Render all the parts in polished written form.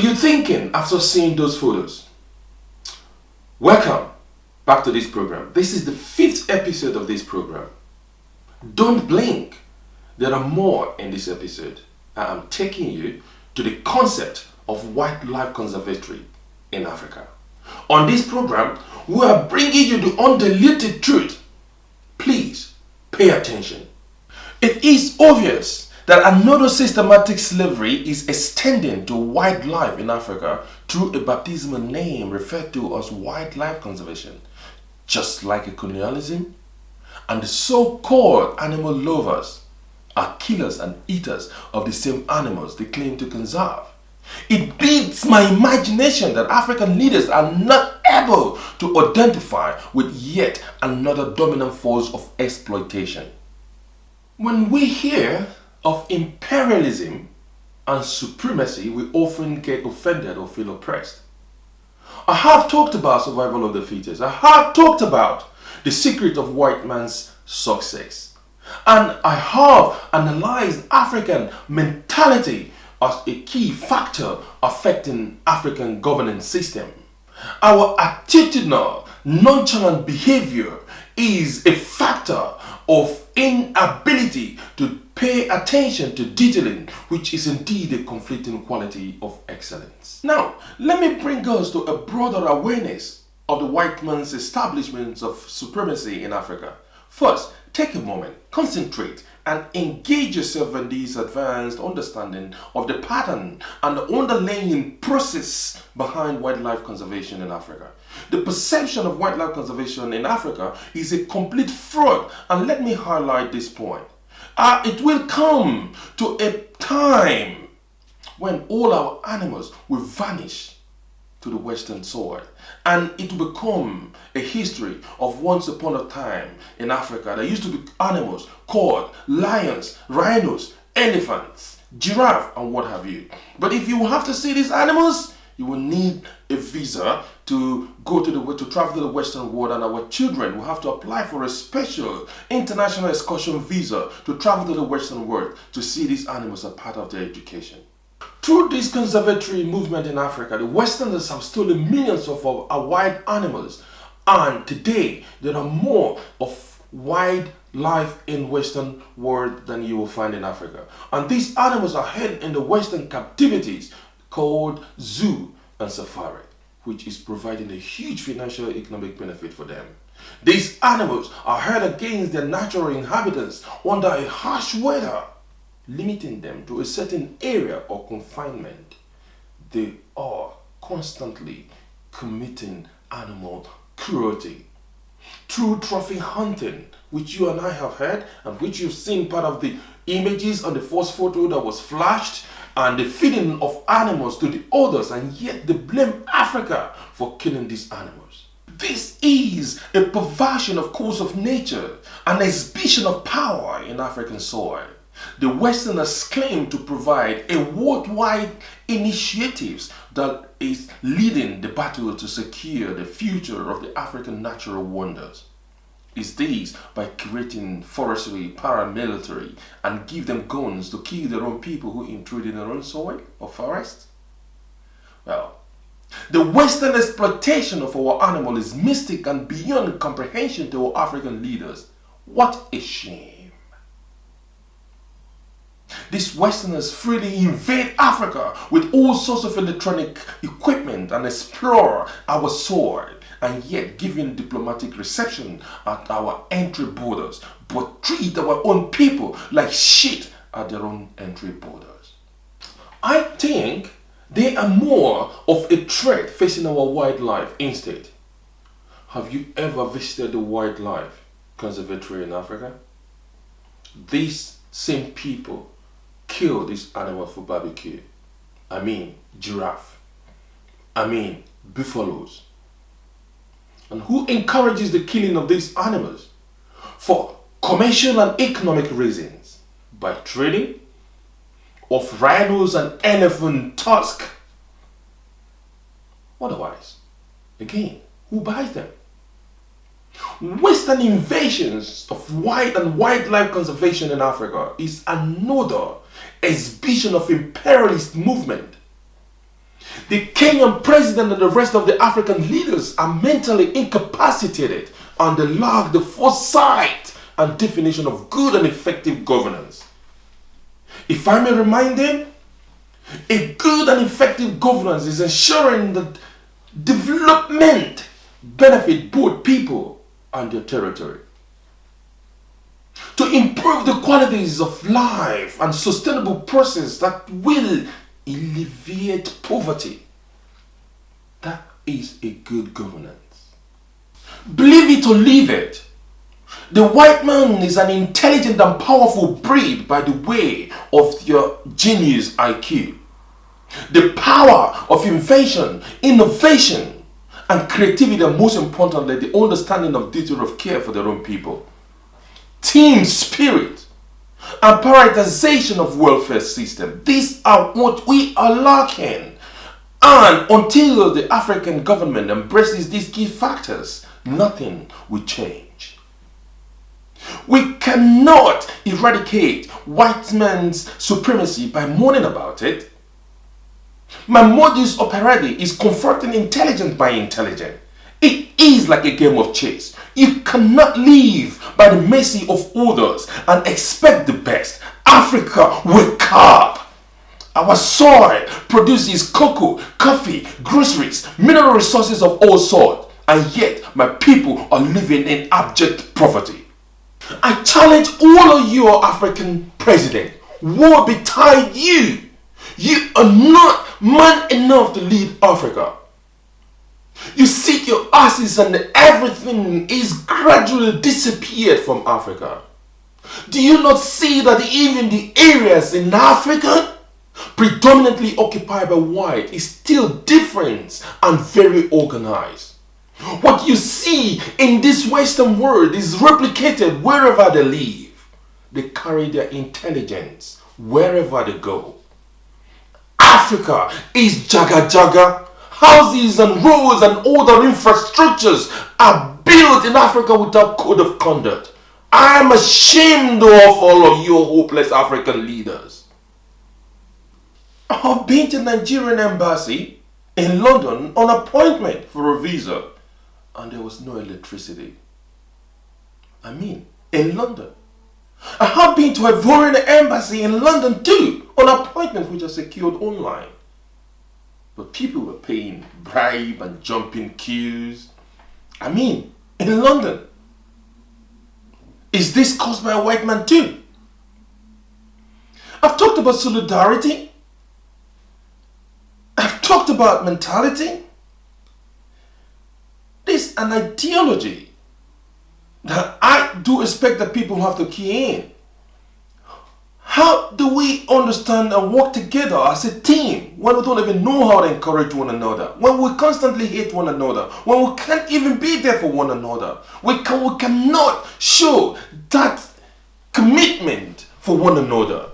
you're thinking after seeing those photos? Welcome back to this program. This is the 5th episode of this program. Don't blink. There are more in this episode. I am taking you to the concept of wildlife conservatory in Africa. On this program, we are bringing you the undiluted truth. Please pay attention. It is obvious that another systematic slavery is extending to wildlife in Africa through a baptismal name referred to as wildlife conservation. Just like colonialism, and the so-called animal lovers are killers and eaters of the same animals they claim to conserve. It beats my imagination that African leaders are not able to identify with yet another dominant force of exploitation. When we hear of imperialism and supremacy, we often get offended or feel oppressed. I have talked about survival of the fittest. I have talked about the secret of white man's success. And I have analyzed African mentality as a key factor affecting African governance system. Our attitudinal, nonchalant behavior is a factor of inability to pay attention to detailing, which is indeed a conflicting quality of excellence. Now, let me bring us to a broader awareness of the white man's establishments of supremacy in Africa. First, take a moment, concentrate, and engage yourself in this advanced understanding of the pattern and the underlying process behind wildlife conservation in Africa. The perception of wildlife conservation in Africa is a complete fraud, and let me highlight this point. It will come to a time when all our animals will vanish to the western soil, and it will become a history of once upon a time in Africa. There used to be animals called lions, rhinos, elephants, giraffe, and what have you. But if you have to see these animals, you will need a visa to travel to the western world, and our children will have to apply for a special international excursion visa to travel to the western world to see these animals as part of their education. Through this conservatory movement in Africa, the Westerners have stolen millions of our wild animals, and today there are more of wildlife in Western world than you will find in Africa. And these animals are held in the Western captivities called zoo and safari, which is providing a huge financial economic benefit for them. These animals are held against their natural inhabitants under a harsh weather, limiting them to a certain area or confinement. They are constantly committing animal cruelty. Through trophy hunting, which you and I have heard, and which you've seen part of the images on the first photo that was flashed, and the feeding of animals to the others, and yet they blame Africa for killing these animals. This is a perversion of course of nature, an exhibition of power in African soil. The Westerners claim to provide a worldwide initiative that is leading the battle to secure the future of the African natural wonders. Is this by creating forestry paramilitary and give them guns to kill their own people who intrude in their own soil or forest? Well, the Western exploitation of our animal is mystic and beyond comprehension to our African leaders. What a shame. These Westerners freely invade Africa with all sorts of electronic equipment and explore our soil, and yet giving diplomatic reception at our entry borders, but treat our own people like shit at their own entry borders. I think they are more of a threat facing our wildlife instead. Have you ever visited the wildlife conservatory in Africa? These same people kill this animal for barbecue. I mean giraffe. I mean buffaloes. And who encourages the killing of these animals? For commercial and economic reasons. By trading of rhinos and elephant tusk. Otherwise, again, who buys them? Western invasions of wild and wildlife conservation in Africa is another exhibition of imperialist movement. The Kenyan president and the rest of the African leaders are mentally incapacitated and they lack the foresight and definition of good and effective governance. If I may remind them, a good and effective governance is ensuring that development benefit both people and their territory. To improve the qualities of life and sustainable process that will alleviate poverty. That is a good governance. Believe it or leave it, the white man is an intelligent and powerful breed by the way of your genius IQ. The power of invention, innovation, and creativity, and most importantly, the understanding of duty of care for their own people. Team spirit and prioritization of welfare system. These are what we are lacking. And until the African government embraces these key factors, nothing will change. We cannot eradicate white man's supremacy by moaning about it. My modus operandi is confronting intelligence by intelligence. It is like a game of chess. You cannot live by the mercy of others and expect the best. Africa, wake up! Our soil produces cocoa, coffee, groceries, mineral resources of all sorts, and yet my people are living in abject poverty. I challenge all of you, African president, woe betide you. You are not man enough to lead Africa. You sit your asses and everything is gradually disappeared from Africa. Do you not see that even the areas in Africa predominantly occupied by white is still different and very organized? What you see in this Western world is replicated wherever they live. They carry their intelligence wherever they go. Africa is jaga jaga. Houses and roads and other infrastructures are built in Africa without code of conduct. I am ashamed of all of you hopeless African leaders. I've been to the Nigerian embassy in London on appointment for a visa and there was no electricity. In London. I have been to a foreign embassy in London too on appointment which are secured online. But people were paying bribe and jumping queues. In London. Is this caused by a white man too? I've talked about solidarity. I've talked about mentality. This is an ideology that I do expect that people have to key in. How do we understand and work together as a team when we don't even know how to encourage one another? When we constantly hate one another? When we can't even be there for one another? We cannot show that commitment for one another.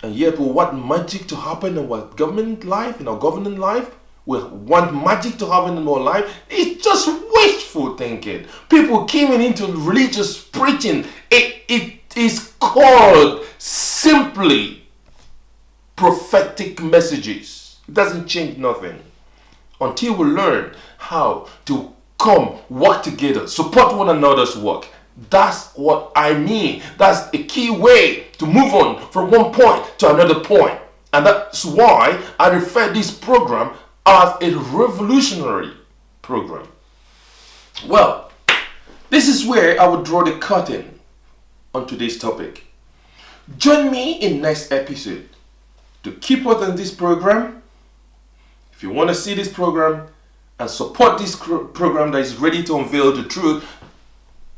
And yet we want magic to happen in our government life, in our governing life. We want magic to happen in our life. It's just wishful thinking. People came into religious preaching. It is called simply prophetic messages. It doesn't change nothing until we learn how to come work together, support one another's work. That's what I mean. That's a key way to move on from one point to another point. And that's why I refer this program as a revolutionary program. Well, this is where I would draw the curtain on today's topic. Join me in next episode to keep up on this program. If you want to see this program and support this program that is ready to unveil the truth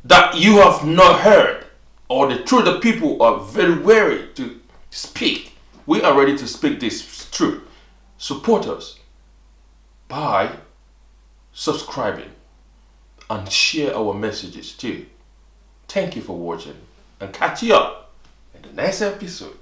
that you have not heard, or the truth that people are very wary to speak, we are ready to speak this truth. Support us by subscribing and share our messages too. Thank you for watching and catch you up in the next episode.